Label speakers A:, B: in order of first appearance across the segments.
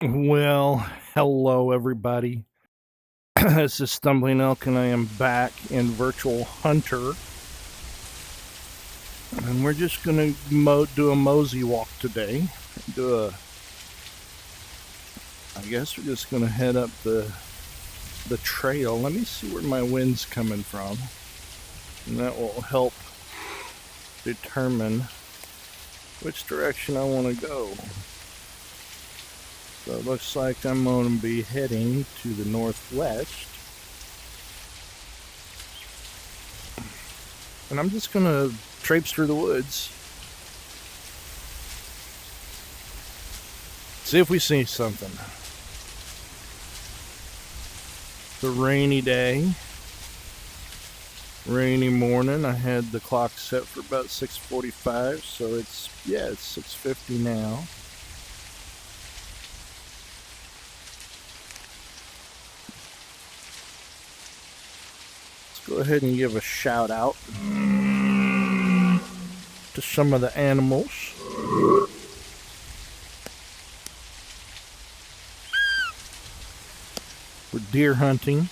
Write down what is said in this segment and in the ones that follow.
A: Well, hello everybody. This is Stumbling Elk, and I am back in Virtual Hunter, and we're just gonna do a mosey walk today. I guess we're just gonna head up the trail. Let me see where my wind's coming from, and that will help determine which direction I want to go. So it looks like I'm going to be heading to the northwest. And I'm just going to traipse through the woods. See if we see something. It's a rainy day. Rainy morning. I had the clock set for about 6:45, so it's 6:50 now. Let's go ahead and give a shout out to some of the animals. We're deer hunting.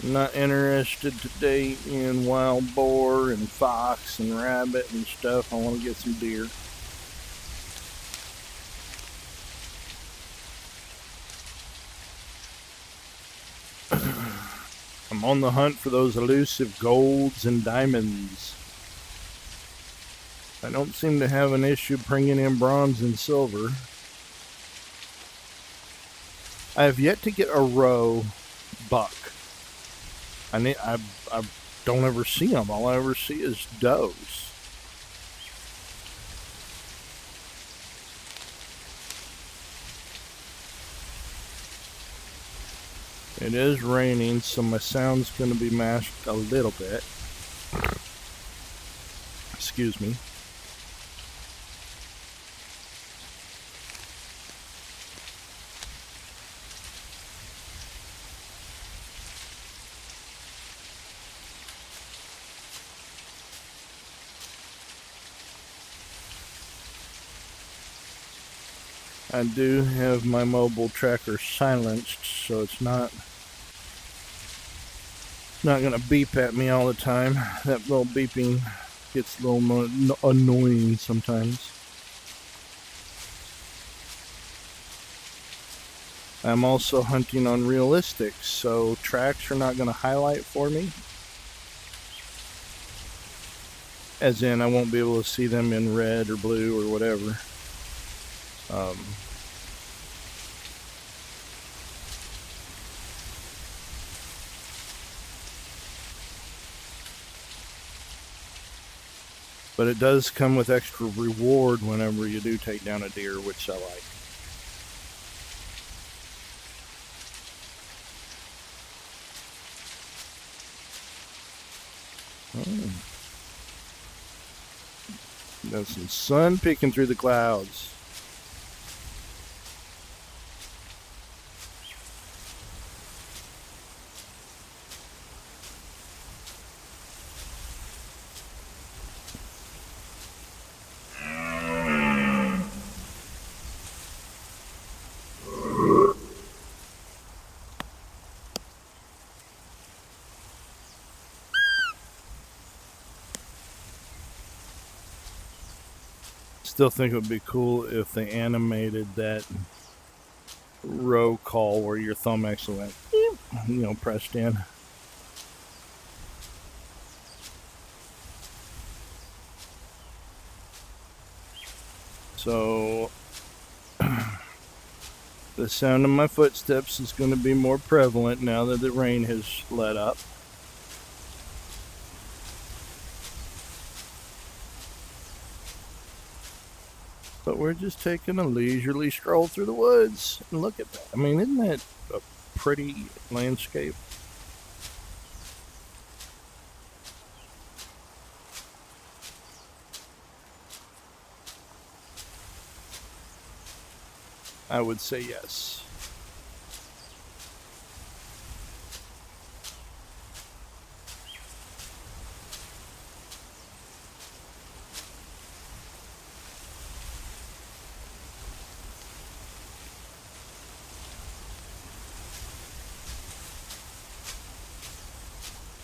A: I'm not interested today in wild boar and fox and rabbit and stuff. I want to get some deer. I'm on the hunt for those elusive golds and diamonds. I don't seem to have an issue bringing in bronze and silver. I have yet to get a roe buck. I don't ever see them. All I ever see is does. It is raining, so my sound's going to be masked a little bit. Excuse me. I do have my mobile tracker silenced, so it's not going to beep at me all the time. That little beeping gets a little annoying sometimes. I'm also hunting on realistics, so tracks are not going to highlight for me. As in, I won't be able to see them in red or blue or whatever. But it does come with extra reward whenever you do take down a deer, which I like. Got some sun peeking through the clouds. Still think it would be cool if they animated that row call where your thumb actually went, pressed in. So the sound of my footsteps is going to be more prevalent now that the rain has let up. But we're just taking a leisurely stroll through the woods. And look at that. I mean, isn't that a pretty landscape? I would say yes.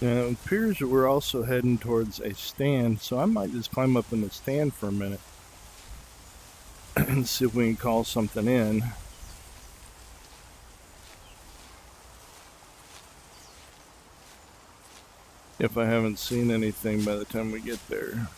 A: Now, it appears that we're also heading towards a stand, so I might just climb up in the stand for a minute and see if we can call something in. If I haven't seen anything by the time we get there.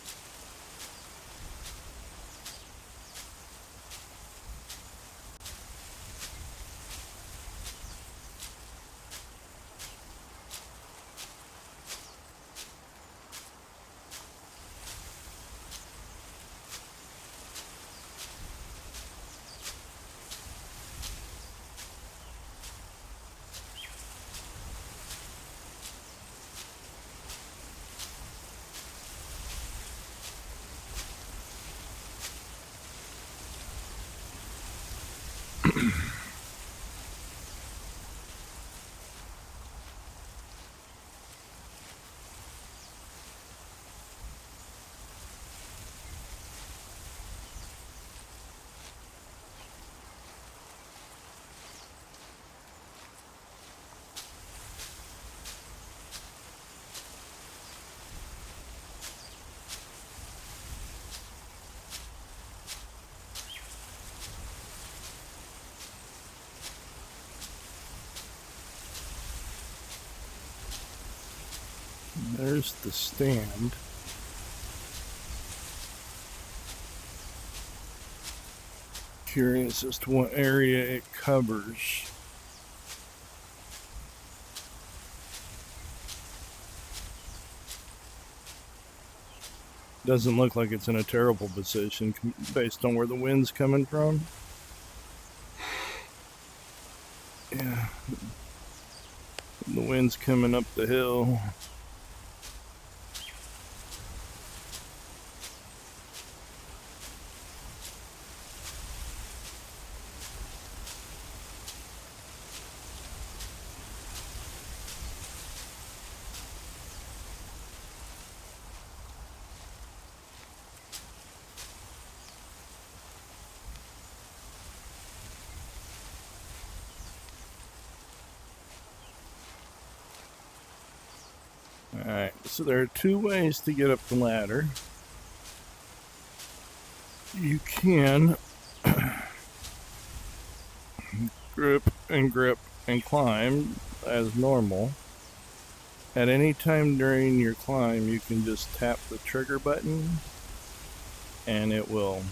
A: There's the stand. Curious as to what area it covers. Doesn't look like it's in a terrible position based on where the wind's coming from. Yeah. The wind's coming up the hill. Alright, so there are two ways to get up the ladder. You can grip and climb as normal. At any time during your climb, you can just tap the trigger button and it will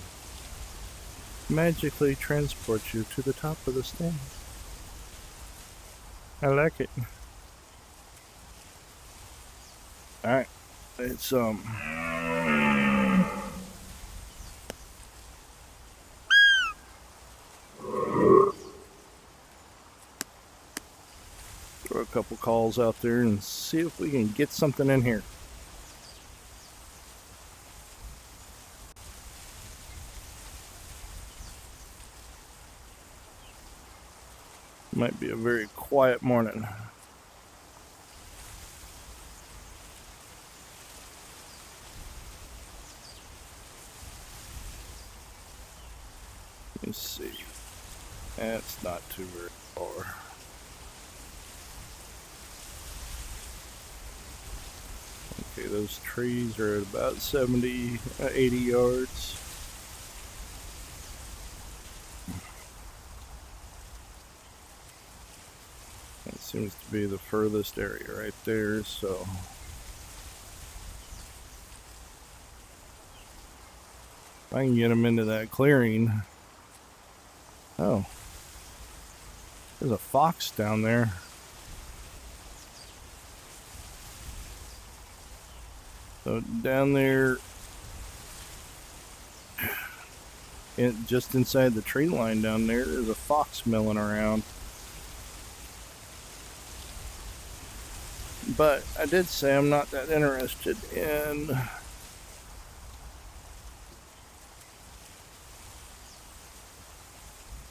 A: magically transport you to the top of the stand. I like it. Alright, it's throw a couple calls out there and see if we can get something in here. Might be a very quiet morning. Let's see. That's not too very far. Okay, those trees are at about 70, 80 yards. That seems to be the furthest area right there, so if I can get them into that clearing. Oh, there's a fox down there. So down there, just inside the tree line down there, there's a fox milling around. But I did say I'm not that interested in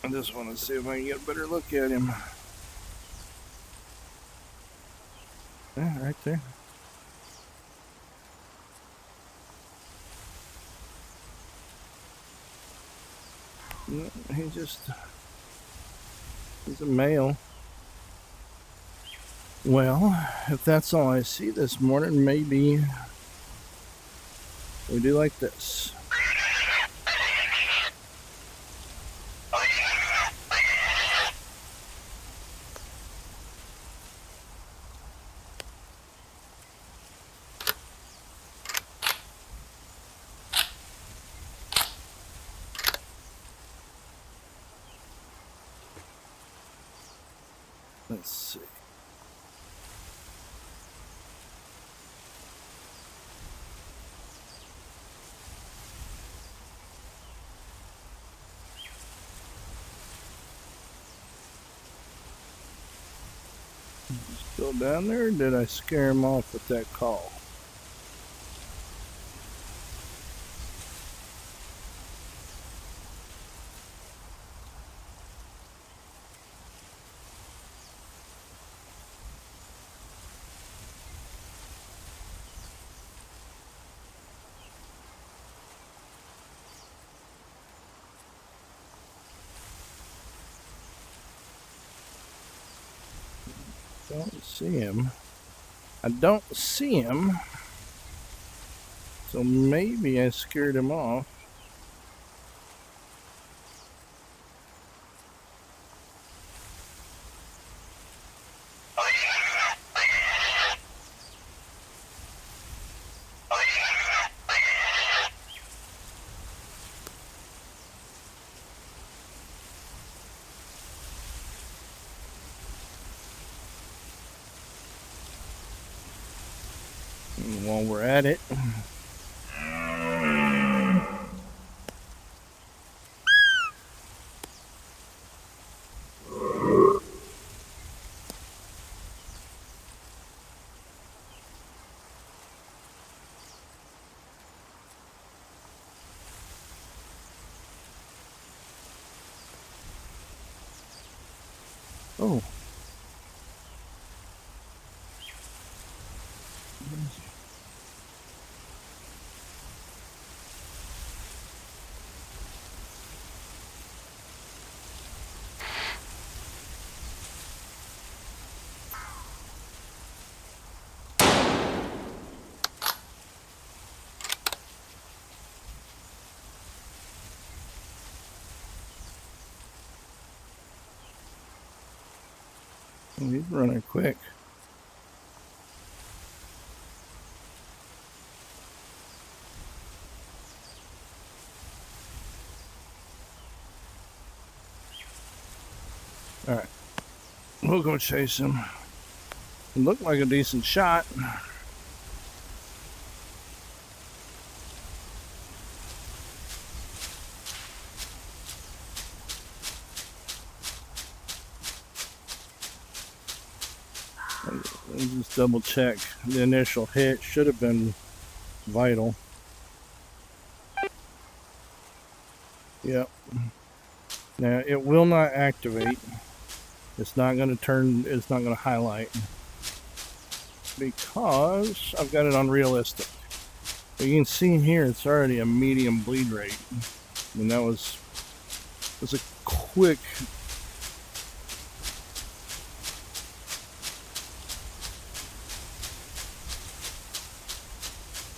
A: I just want to see if I can get a better look at him. Yeah, right there. No, he's a male. Well, if that's all I see this morning, maybe we do like this. Let's see. Still down there, or did I scare him off with that call? Don't see him. I don't see him. So maybe I scared him off. And while we're at it, oh. He's running quick. Alright. We'll go chase him. It looked like a decent shot. Let me just double check. The initial hit should have been vital. Yep. Now it will not activate. It's not going to turn, it's not going to highlight because I've got it on realistic. But you can see here it's already a medium bleed rate. I mean, that was a quick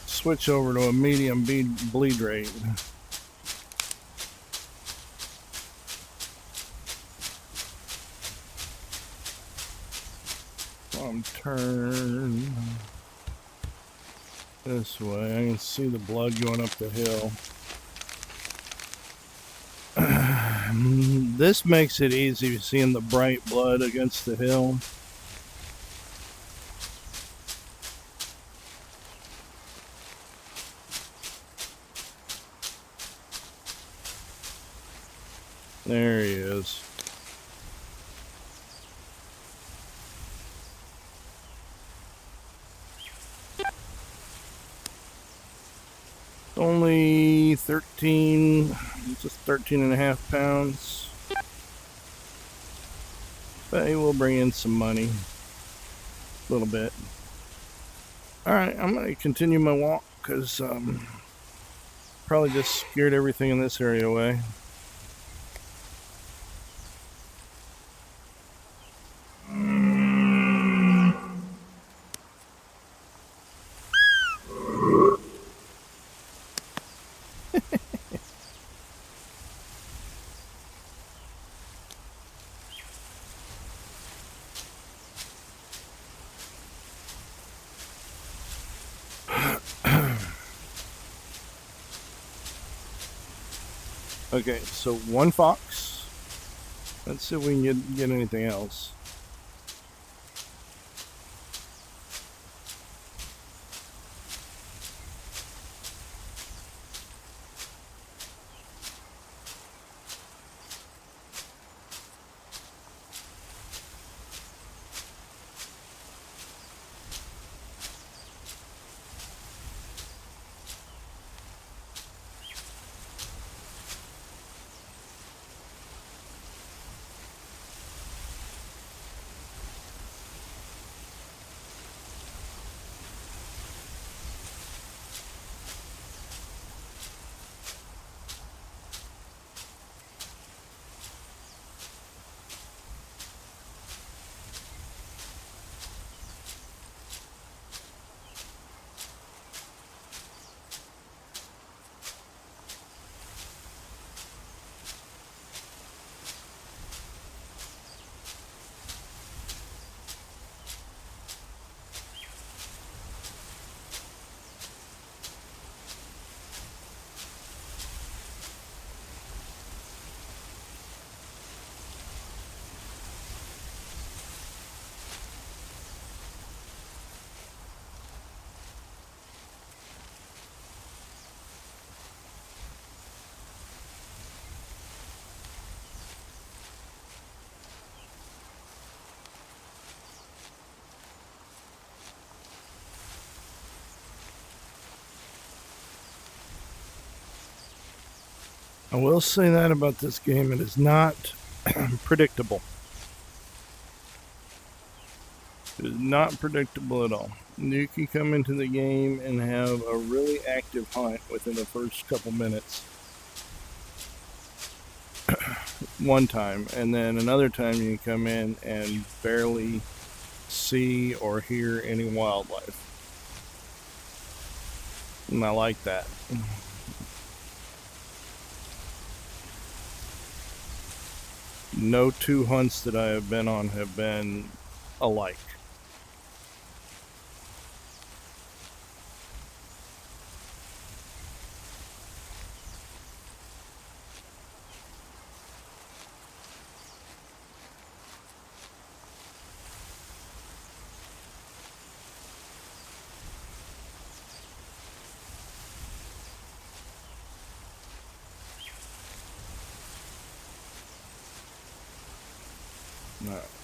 A: switch over to a medium bleed rate. Turn this way. I can see the blood going up the hill. This makes it easy seeing the bright blood against the hill. There he is. Only 13, just 13 and a half pounds. But he will bring in some money. A little bit. Alright, I'm going to continue my walk because probably just scared everything in this area away. Okay, so one fox. Let's see if we can get anything else. I will say that about this game, it is not predictable. It is not predictable at all. You can come into the game and have a really active hunt within the first couple minutes. One time, and then another time you can come in and barely see or hear any wildlife. And I like that. No two hunts that I have been on have been alike.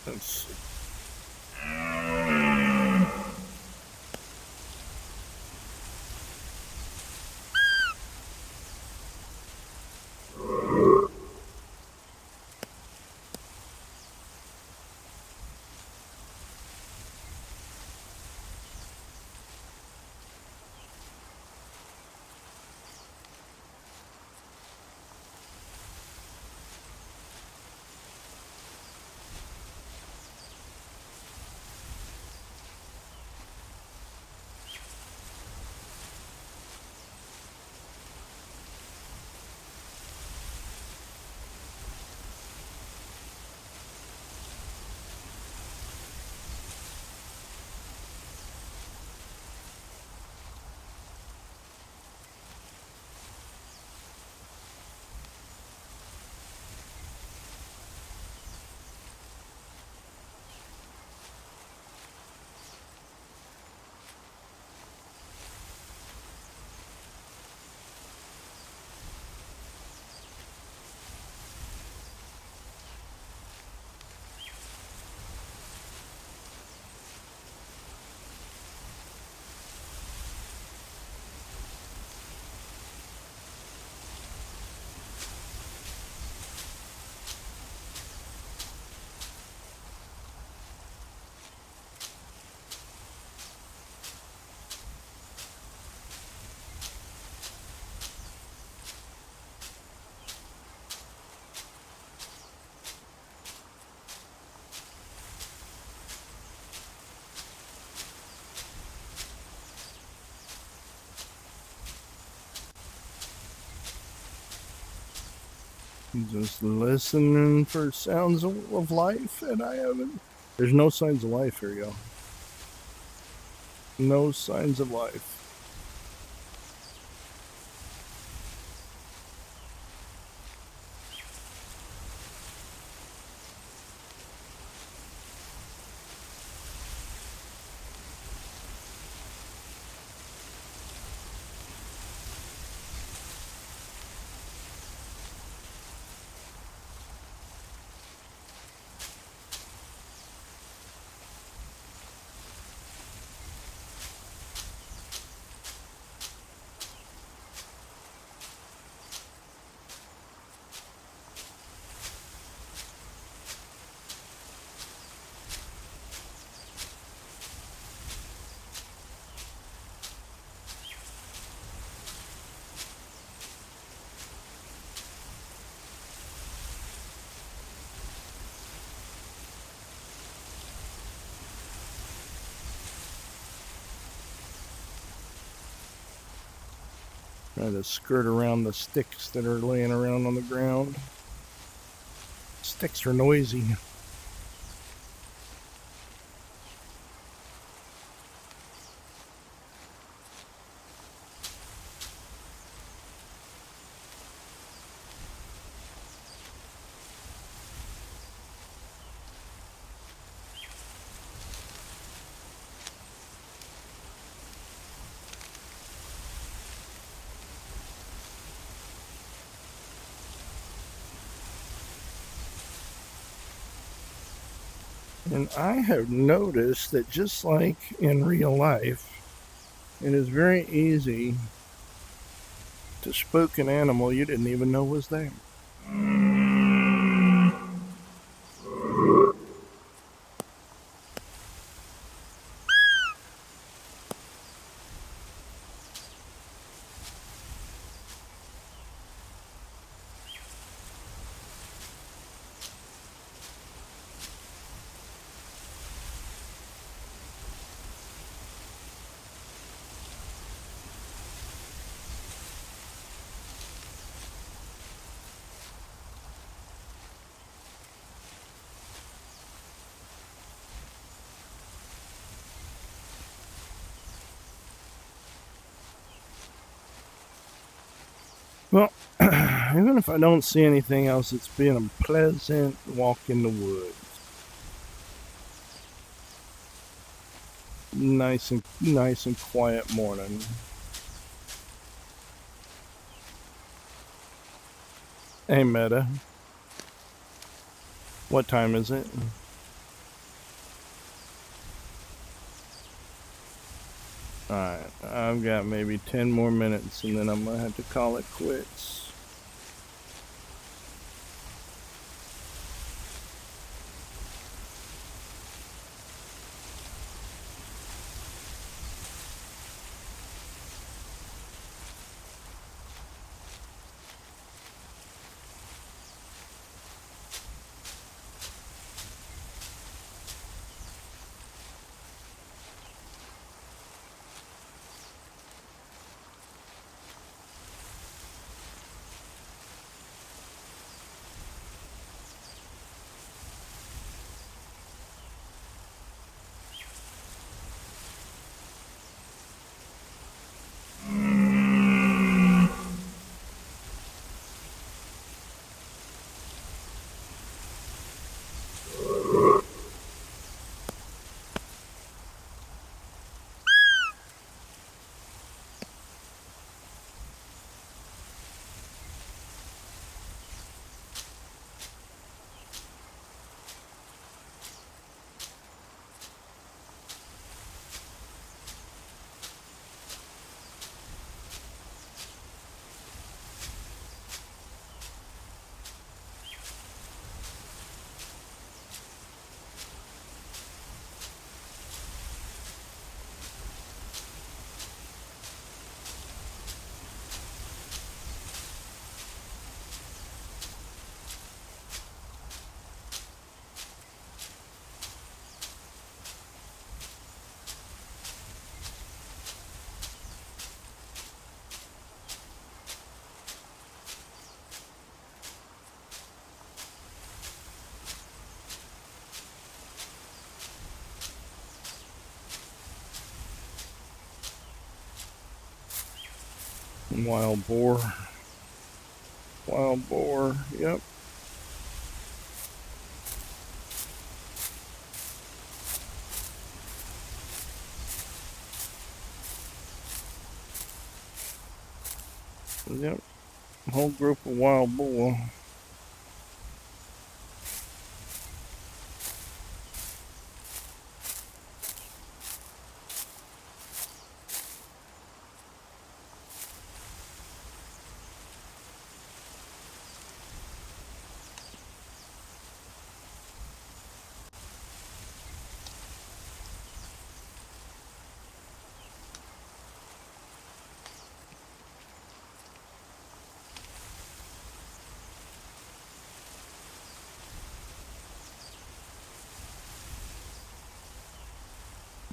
A: Let's see. Just listening for sounds of life, and I haven't. There's no signs of life here, y'all. No signs of life. Try to skirt around the sticks that are laying around on the ground. Sticks are noisy. And I have noticed that just like in real life, it is very easy to spook an animal you didn't even know was there. Well, even if I don't see anything else, it's been a pleasant walk in the woods. Nice and quiet morning. Hey, Meta, what time is it? Alright, I've got maybe 10 more minutes and then I'm gonna have to call it quits. Wild boar. Wild boar, yep. Yep. Whole group of wild boar.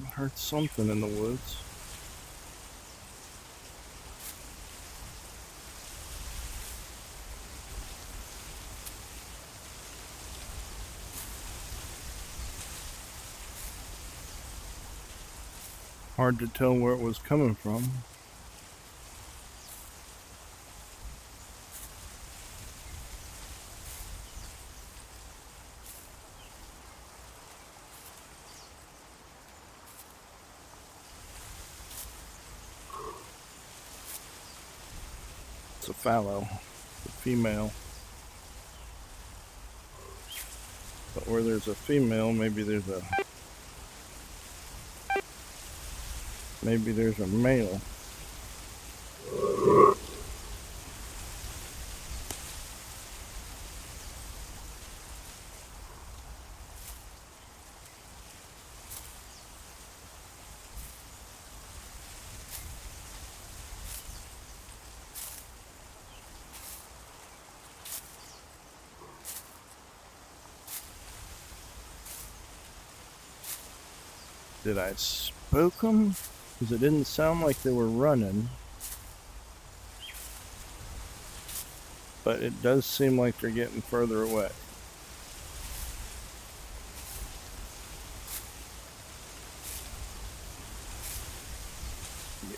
A: I heard something in the woods. hard to tell where it was coming from. It's a fallow, a female. But where there's a female, maybe there's a male. Did I spook them? Because it didn't sound like they were running. But it does seem like they're getting further away. Yeah.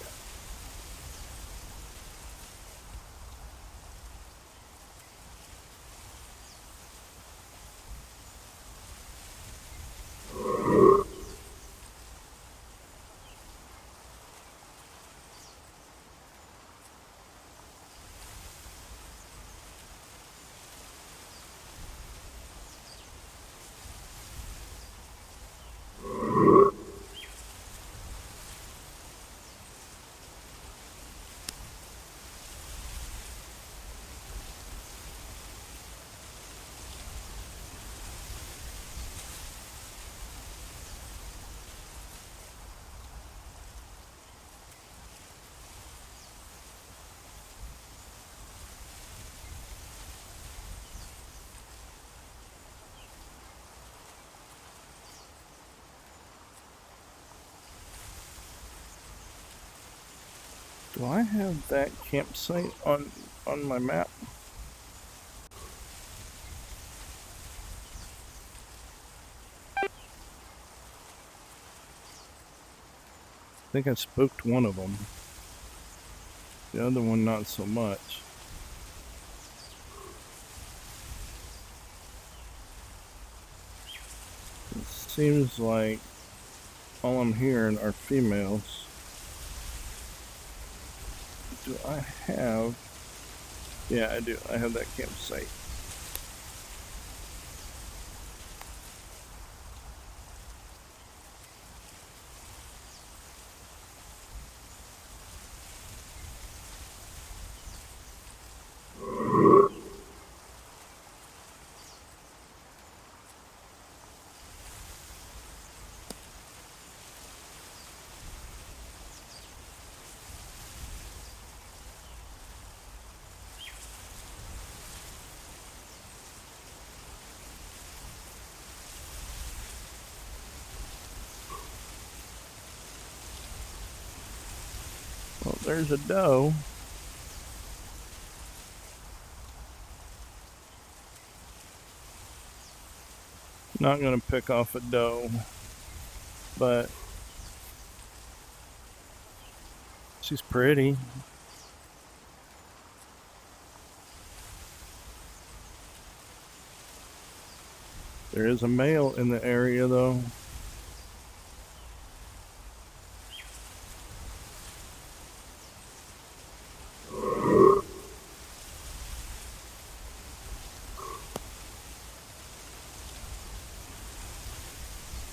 A: Do I have that campsite on my map? I think I spooked one of them. The other one not so much. It seems like all I'm hearing are females. Do I have... Yeah, I do. I have that campsite. Well, there's a doe. Not gonna pick off a doe, but she's pretty. There is a male in the area though.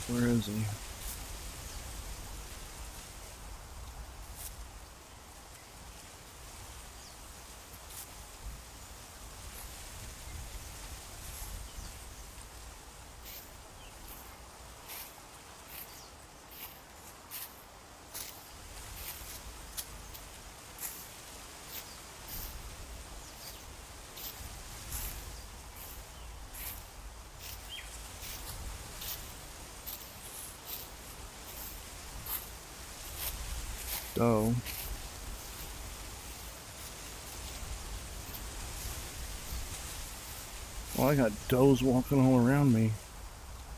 A: Where is he? Doe. Well, I got does walking all around me.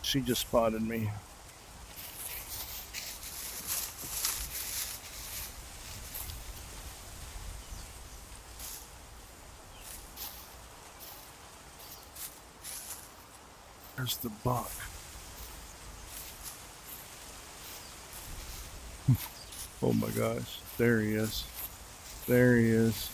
A: She just spotted me. Where's the buck? Oh my gosh. There he is. There he is.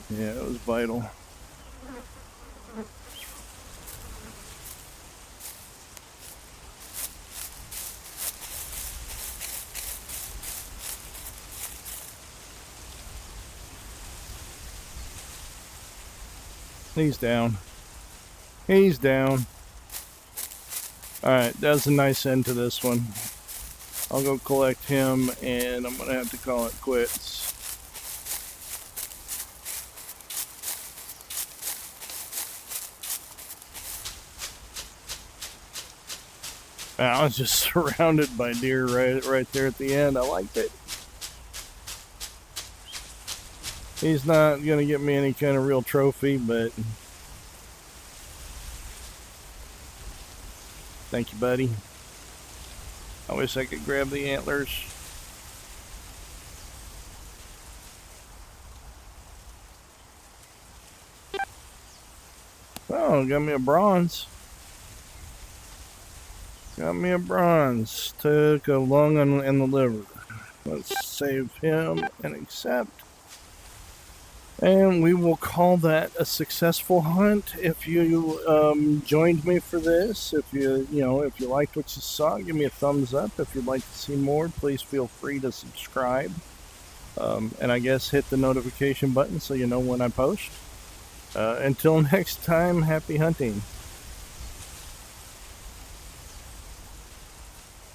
A: Yeah, it was vital. He's down. He's down. Alright, that's a nice end to this one. I'll go collect him, and I'm going to have to call it quits. I was just surrounded by deer right there at the end. I liked it. He's not going to get me any kind of real trophy, but thank you, buddy. I wish I could grab the antlers. Oh, got me a bronze. Got me a bronze. Took a lung and the liver. Let's save him and accept. And we will call that a successful hunt. If you joined me for this, if you liked what you saw, give me a thumbs up. If you'd like to see more, please feel free to subscribe. And I guess hit the notification button so you know when I post. Until next time, happy hunting.